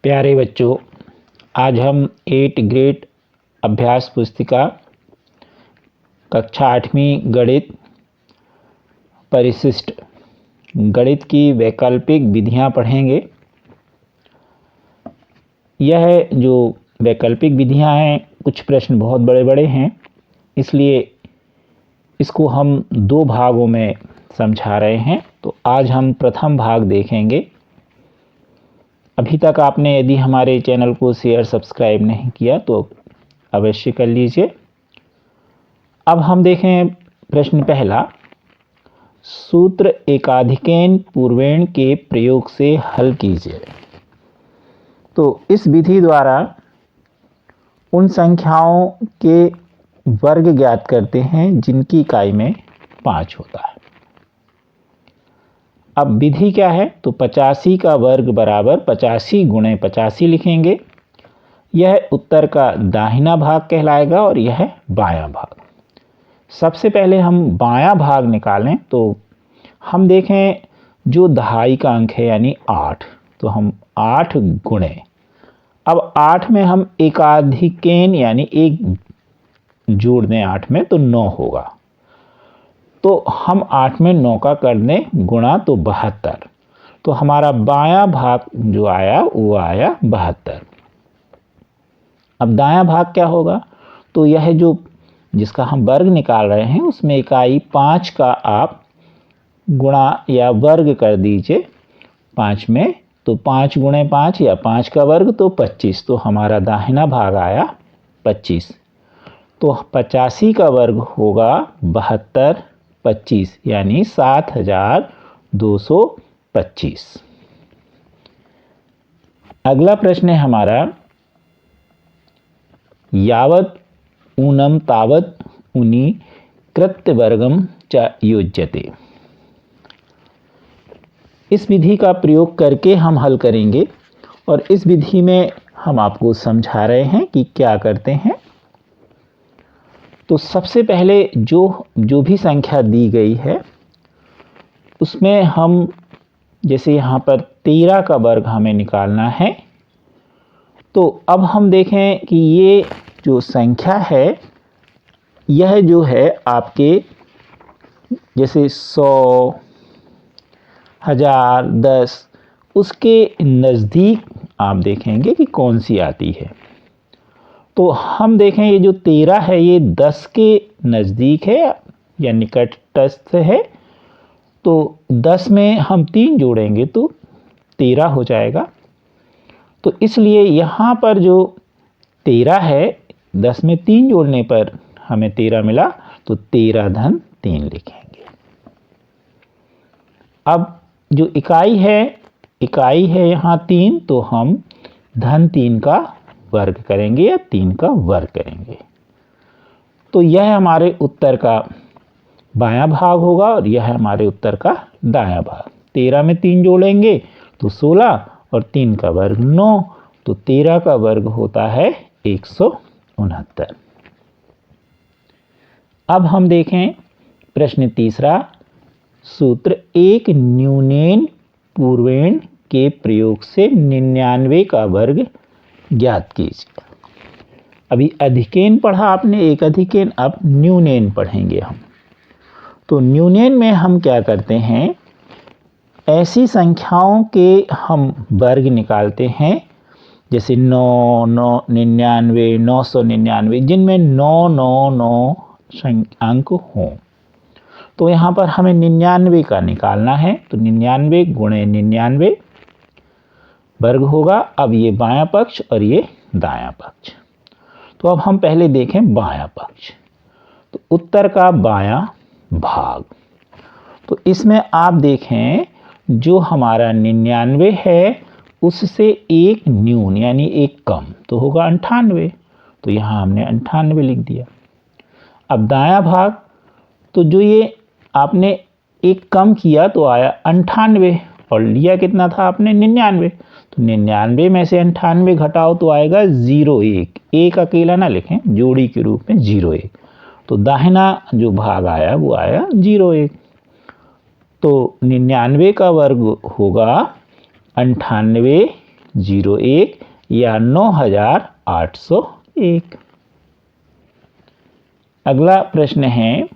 प्यारे बच्चों, आज हम 8th ग्रेड अभ्यास पुस्तिका कक्षा 8वीं गणित परिशिष्ट गणित की वैकल्पिक विधियां पढ़ेंगे। यह जो वैकल्पिक विधियां हैं, कुछ प्रश्न बहुत बड़े बड़े हैं, इसलिए इसको हम 2 भागों में समझा रहे हैं। तो आज हम प्रथम भाग देखेंगे। अभी तक आपने यदि हमारे चैनल को शेयर सब्सक्राइब नहीं किया तो अवश्य कर लीजिए। अब हम देखें प्रश्न पहला, सूत्र एकाधिकेन पूर्वेण के प्रयोग से हल कीजिए। तो इस विधि द्वारा उन संख्याओं के वर्ग ज्ञात करते हैं जिनकी इकाई में 5 होता है। अब विधि क्या है? तो 85 का वर्ग बराबर 85 गुणे 85 लिखेंगे। यह उत्तर का दाहिना भाग कहलाएगा और यह बायां भाग। सबसे पहले हम बायां भाग निकालें तो हम देखें जो दहाई का अंक है यानी 8, तो हम 8 गुणे, अब 8 में हम एकाधिकेन यानी एक जोड़ दें 8 में तो 9 होगा। तो हम 8 में 9 का कर दें गुणा तो 72, तो हमारा बायां भाग जो आया वो आया 72। अब दायां भाग क्या होगा? तो यह जो जिसका हम वर्ग निकाल रहे हैं उसमें इकाई 5 का आप गुणा या वर्ग कर दीजिए 5 में, तो 5 गुणे 5 या 5 का वर्ग तो 25, तो हमारा दाहिना भाग आया 25। तो 85 का वर्ग होगा 72 25 यानी 7225। अगला प्रश्न है हमारा, यावत ऊनम तावत ऊनी कृत्यवर्गम च योज्यते। इस विधि का प्रयोग करके हम हल करेंगे और इस विधि में हम आपको समझा रहे हैं कि क्या करते हैं। तो सबसे पहले जो भी संख्या दी गई है उसमें हम जैसे यहाँ पर 13 का वर्ग हमें निकालना है। तो अब हम देखें कि ये जो संख्या है यह जो है आपके जैसे 100, 1000, 10 उसके नज़दीक आप देखेंगे कि कौन सी आती है। तो हम देखें ये जो 13 है ये 10 के नज़दीक है या निकटस्थ है, तो 10 में हम 3 जोड़ेंगे तो 13 हो जाएगा। तो इसलिए यहाँ पर जो 13 है 10 में 3 जोड़ने पर हमें 13 मिला, तो 13 धन 3 लिखेंगे। अब जो इकाई है यहाँ 3, तो हम धन 3 का वर्ग करेंगे या 3 का वर्ग करेंगे। तो यह हमारे उत्तर का बायां भाग होगा और यह हमारे उत्तर का दायां भाग। 13 में 3 जोड़ेंगे तो 16 और 3 का वर्ग 9, तो 13 का वर्ग होता है 169। अब हम देखें प्रश्न तीसरा, सूत्र एक न्यूनेन पूर्वेण के प्रयोग से 99 का वर्ग ज्ञात कीजिए। अभी अधिकेन पढ़ा आपने, एक अधिकेन, अब न्यूनेन पढ़ेंगे हम। तो न्यूनेन में हम क्या करते हैं, ऐसी संख्याओं के हम वर्ग निकालते हैं जैसे 9, 99, 999 जिनमें 999 अंक हों। तो यहाँ पर हमें 99 का निकालना है, तो 99 गुणे 99 वर्ग होगा। अब ये बायां पक्ष और ये दायां पक्ष। तो अब हम पहले देखें बायां पक्ष, तो उत्तर का बायां भाग। तो इसमें आप देखें जो हमारा 99 है उससे एक न्यून यानी एक कम तो होगा 98, तो यहाँ हमने 98 लिख दिया। अब दायां भाग, तो जो ये आपने एक कम किया तो आया 98 और लिया कितना था आपने 99, तो 99 में से 98 घटाओ तो आएगा 01, एक अकेला ना लिखें, जोड़ी के रूप में 01, तो दाहिना जो भाग आया वो आया 01। तो 99 का वर्ग होगा 98 01 या 9801। अगला प्रश्न है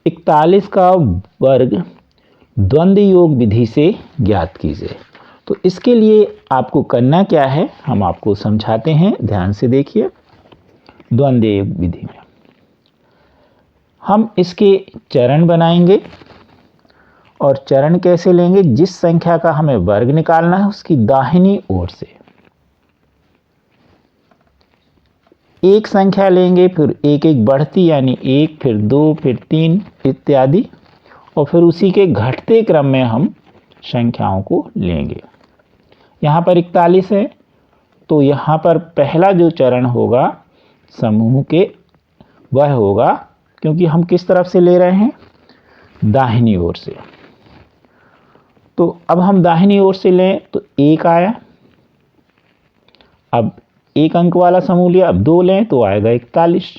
41 का वर्ग द्वंद्व योग विधि से ज्ञात कीजिए। तो इसके लिए आपको करना क्या है, हम आपको समझाते हैं, ध्यान से देखिए। द्वंद्व योग विधि में हम इसके चरण बनाएंगे और चरण कैसे लेंगे, जिस संख्या का हमें वर्ग निकालना है उसकी दाहिनी ओर से एक संख्या लेंगे, फिर एक एक बढ़ती यानी 1, फिर 2, फिर 3 इत्यादि, और फिर उसी के घटते क्रम में हम संख्याओं को लेंगे। यहाँ पर 41 है तो यहाँ पर पहला जो चरण होगा समूह के वह होगा, क्योंकि हम किस तरफ से ले रहे हैं, दाहिनी ओर से। तो अब हम दाहिनी ओर से लें तो 1 आया, अब 1 अंक वाला समूह लिया, अब 2 लें तो आएगा 41,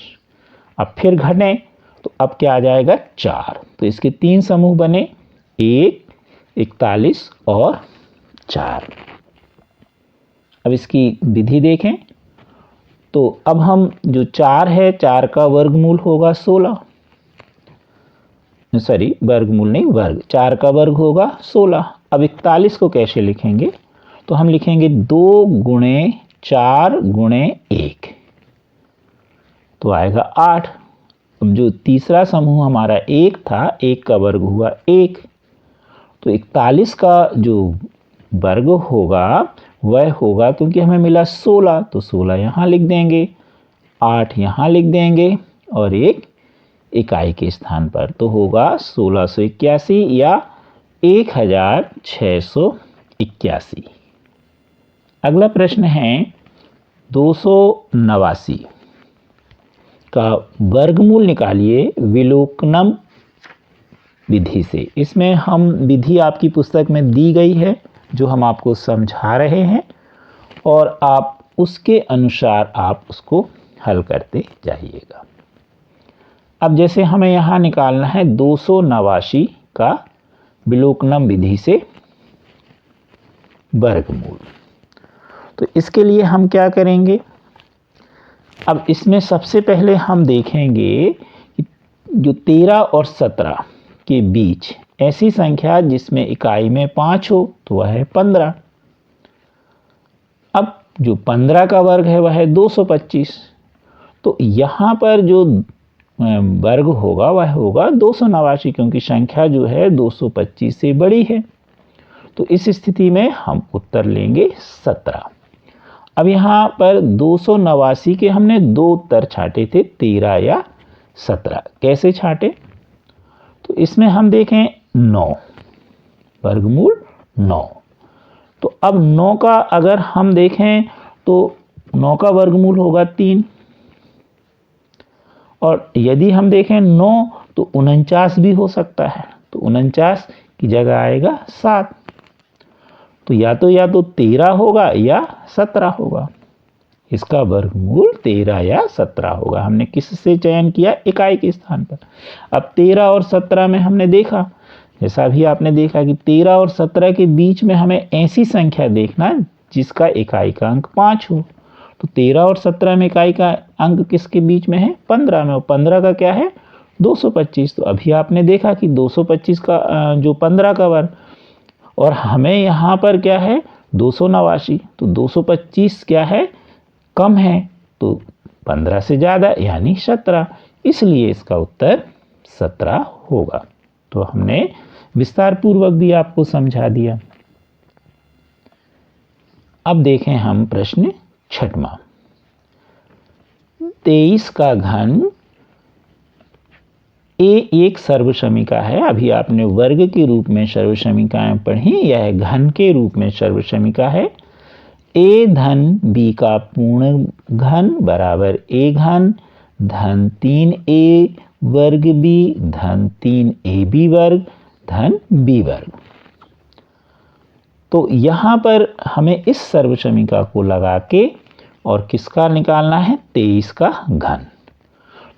अब फिर घटें तो अब क्या आ जाएगा 4। तो इसके 3 समूह बने, 1, 41 और 4। अब इसकी विधि देखें तो अब हम जो 4 है, 4 का वर्गमूल होगा 16, सॉरी वर्गमूल नहीं, वर्ग, 4 का वर्ग होगा 16। अब 41 को कैसे लिखेंगे, तो हम लिखेंगे 2 गुणे 4 गुणे 1, तो आएगा 8। अब जो तीसरा समूह हमारा 1 था, 1 का वर्ग हुआ 1, तो 41 का जो वर्ग होगा वह होगा, क्योंकि हमें मिला 16 तो 16 यहाँ लिख देंगे, 8 यहाँ लिख देंगे और एक इकाई के स्थान पर, तो होगा 1681 या 1681। अगला प्रश्न है 289 का वर्गमूल निकालिए विलोकनम विधि से। इसमें हम विधि आपकी पुस्तक में दी गई है जो हम आपको समझा रहे हैं, और आप उसके अनुसार आप उसको हल करते जाइएगा। अब जैसे हमें यहाँ निकालना है 289 का विलोकनम विधि से वर्गमूल, तो इसके लिए हम क्या करेंगे, अब इसमें सबसे पहले हम देखेंगे कि जो 13 और 17 के बीच ऐसी संख्या जिसमें इकाई में 5 हो तो वह है 15। अब जो 15 का वर्ग है वह है 225, तो यहाँ पर जो वर्ग होगा वह होगा 289, क्योंकि संख्या जो है 225 से बड़ी है। तो इस स्थिति में हम उत्तर लेंगे 17। अब यहाँ पर 289 के हमने 2 उत्तर छाटे थे, 13 या 17। कैसे छाटे, तो इसमें हम देखें 9, वर्गमूल 9। तो अब 9 का अगर हम देखें तो 9 का वर्गमूल होगा 3, और यदि हम देखें 9 तो 49 भी हो सकता है, तो 49 की जगह आएगा 7। तो या तो 13 होगा या 17 होगा, इसका वर्गमूल 13 या 17 होगा। हमने किससे चयन किया, इकाई के स्थान पर। अब 13 और 17 में हमने देखा, जैसा भी आपने देखा कि 13 और 17 के बीच में हमें ऐसी संख्या देखना जिसका इकाई का अंक 5 हो। तो 13 और 17 में इकाई का अंक किसके बीच में है, 15 में, और 15 का क्या है 225। तो अभी आपने देखा कि 225 का जो 15 का वर्ग, और हमें यहाँ पर क्या है 289, तो 225 क्या है, कम है, तो 15 से ज़्यादा यानी 17, इसलिए इसका उत्तर 17 होगा। तो हमने विस्तार पूर्वक भी आपको समझा दिया। अब देखें हम प्रश्न 6वां। 23 का घन एक सर्वसमीका है। अभी आपने वर्ग के रूप में सर्वसमीकाएं पढ़ी, यह घन के रूप में सर्वसमीका है। a धन b का पूर्ण घन बराबर a घन धन 3a वर्ग b धन 3ab वर्ग धन b वर्ग। तो यहाँ पर हमें इस सर्वसमीका को लगा के और किसका निकालना है, 23 का घन।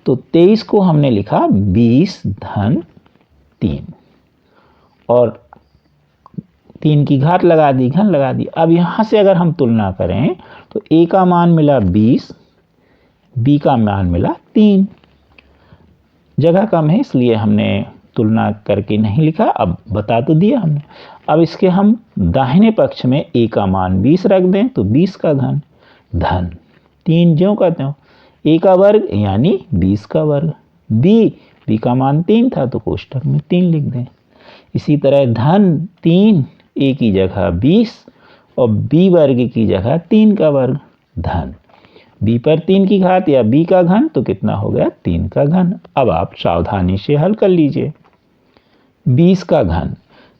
तो 23 को हमने लिखा 20 धन 3, और 3 की घात लगा दी, घन लगा दी। अब यहाँ से अगर हम तुलना करें तो a का मान मिला 20, b का मान मिला 3। जगह कम है इसलिए हमने तुलना करके नहीं लिखा, अब बता तो दिया हमने। अब इसके हम दाहिने पक्ष में a का मान 20 रख दें तो 20 का घन धन 3 ज्यों का त्यों, a का वर्ग यानी 20 का वर्ग, b का मान 3 था तो कोष्ठक में 3 लिख दें। इसी तरह धन 3 a की जगह 20 और b वर्ग की जगह 3 का वर्ग धन b पर 3 की घात या b का घन तो कितना हो गया 3 का घन। अब आप सावधानी से हल कर लीजिए। 20 का घन,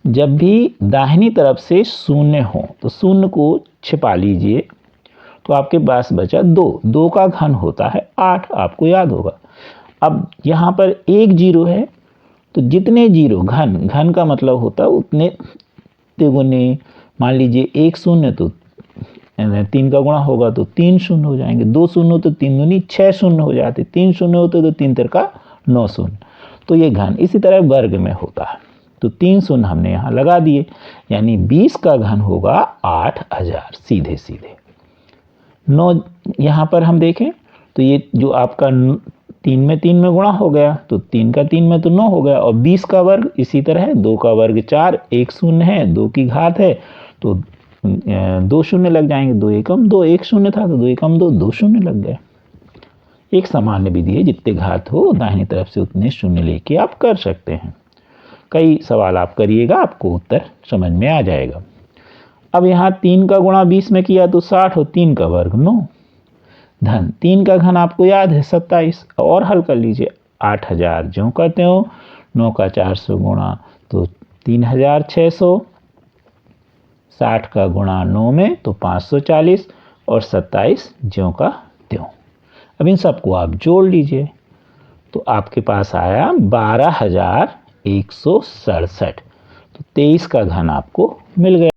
जब भी दाहिनी तरफ से शून्य हो तो शून्य को छिपा लीजिए तो आपके पास बचा 2 का घन होता है 8, आपको याद होगा। अब यहाँ पर एक जीरो है तो जितने जीरो घन का मतलब होता है उतने तिगुने, मान लीजिए 1 शून्य तो 3 का गुणा होगा तो 3 शून्य हो जाएंगे, 2 शून्य हो तो 3 दूनी 6 शून्य हो जाते, 3 शून्य होते तो 3 तिरका 9 शून्य, तो ये घन। इसी तरह वर्ग में होता है तो 3 शून्य हमने यहाँ लगा दिए, यानी 20 का घन होगा 8000 सीधे सीधे। 9 यहाँ पर हम देखें तो ये जो आपका 3 में 3 में गुणा हो गया तो 3 का 3 में तो 9 हो गया, और 20 का वर्ग इसी तरह है, 2 का वर्ग 4, 1 शून्य है, 2 की घात है तो 2 शून्य लग जाएंगे, 2 एकम 2, 1 शून्य था तो 2 एकम 2, 2 शून्य लग गए। एक सामान्य विधि है, जितने घात हो दाहिनी तरफ से उतने शून्य लेके आप कर सकते हैं। कई सवाल आप करिएगा, आपको उत्तर समझ में आ जाएगा। अब यहाँ 3 का गुणा 20 में किया तो 60 और 3 का वर्ग 9 धन 3 का घन आपको याद है 27, और हल कर लीजिए। 8000 ज्यों करते हो, 9 का 400 गुणा तो 3600, 60 का गुणा 9 में तो 540 और 27 ज्यों का त्यों। अब इन सबको आप जोड़ लीजिए तो आपके पास आया 12167, तो 23 का घन आपको मिल गया।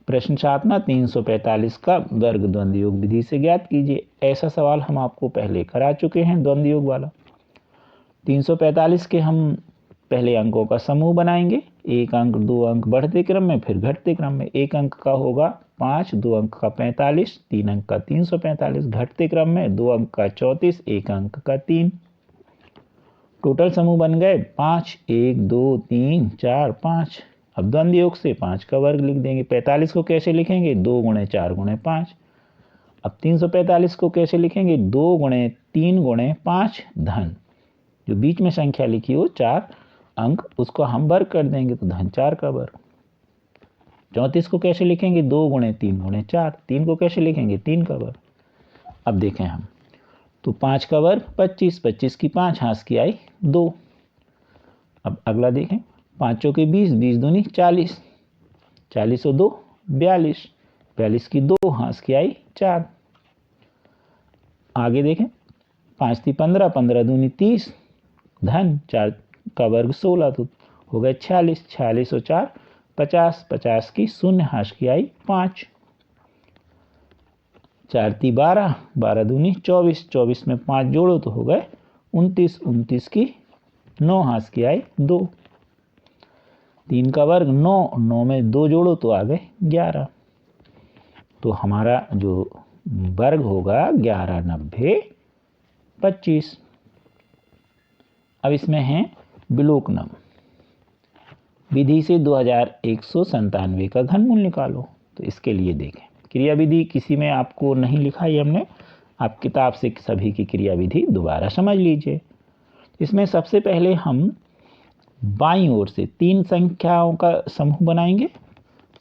प्रश्न 7 ना 345 का वर्ग द्वंद्व योग विधि से ज्ञात कीजिए। ऐसा सवाल हम आपको पहले करा चुके हैं द्वंद्व योग वाला। 345 के हम पहले अंकों का समूह बनाएंगे, एक अंक 2 अंक बढ़ते क्रम में फिर घटते क्रम में। एक अंक का होगा 5, 2 अंक का 45, 3 अंक का 345, घटते क्रम में 2 अंक का 34, 1 अंक का 3। टोटल समूह बन गए 5, 1 2 3 4 5। अब द्वंद्व योग से 5 का वर्ग लिख देंगे। 45 को कैसे लिखेंगे, 2 गुणे 4 गुणे 5। अब 345 को कैसे लिखेंगे, 2 गुणे 3 गुणे 5 धन, जो बीच में संख्या लिखी हो 4 अंक, उसको हम वर्ग कर देंगे तो धन 4 का वर्ग। 34 को कैसे लिखेंगे, 2 गुणे 3 गुणे 4, 3 को कैसे लिखेंगे, 3 का वर्ग। अब देखें हम तो 5 का वर्ग 25, 25 की 5, हाथ की आई 2। अब अगला देखें, 5 के 20, 20 दूनी 40, 40 और 2 42, 42 की 2, हाथ की आई 4। आगे देखें, 5 थी 15, 15 दूनी 30, धन 4 का वर्ग 16, तो हो गए 46, 46 और 4 50, 50 की 0, हाथ की आई 5। 4 थी 12, 12 दूनी 24, 24 में 5 जोड़ो तो हो गए 29, 29 की 9, हाथ की आई 2। 3 का वर्ग 9, 9 में 2 जोड़ो तो आ गए 11। तो हमारा जो वर्ग होगा 11 90 25। अब इसमें है विलोकनम विधि से 2197 का घनमूल निकालो। तो इसके लिए देखें, क्रिया विधि किसी में आपको नहीं लिखा है हमने, आप किताब से सभी की क्रिया विधि दोबारा समझ लीजिए। इसमें सबसे पहले हम बाईं ओर से 3 संख्याओं का समूह बनाएंगे।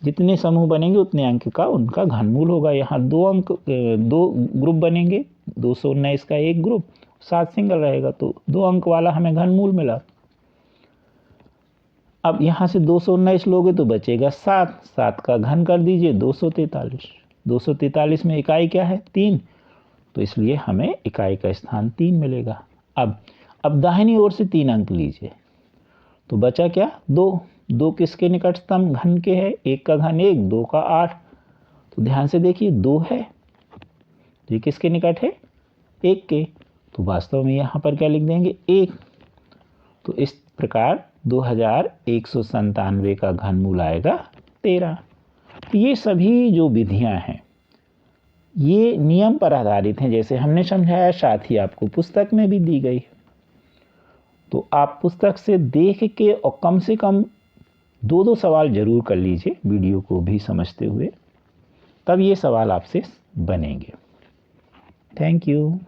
जितने समूह बनेंगे उतने अंक का उनका घनमूल होगा। यहाँ 2 ग्रुप बनेंगे, 219 का एक ग्रुप, 7 सिंगल रहेगा, तो 2 अंक वाला हमें घनमूल मिला। अब यहाँ से 219 लोगे तो बचेगा 7, 7 का घन कर दीजिए 243, 243 में इकाई क्या है 3, तो इसलिए हमें इकाई का स्थान 3 मिलेगा। अब दाहिनी ओर से 3 अंक लीजिए तो बचा क्या 2, 2 किसके निकटतम घन के है, 1 का घन 1, 2 का 8, तो ध्यान से देखिए 2 है, तो ये किसके निकट है 1 के, तो वास्तव में यहाँ पर क्या लिख देंगे 1। तो इस प्रकार 2197 का घनमूल आएगा 13। तो ये सभी जो विधियां हैं ये नियम पर आधारित हैं, जैसे हमने समझाया, साथ ही आपको पुस्तक में भी दी गई है। तो आप पुस्तक से देख के और कम से कम 2-2 सवाल जरूर कर लीजिए वीडियो को भी समझते हुए, तब ये सवाल आपसे बनेंगे। Thank you.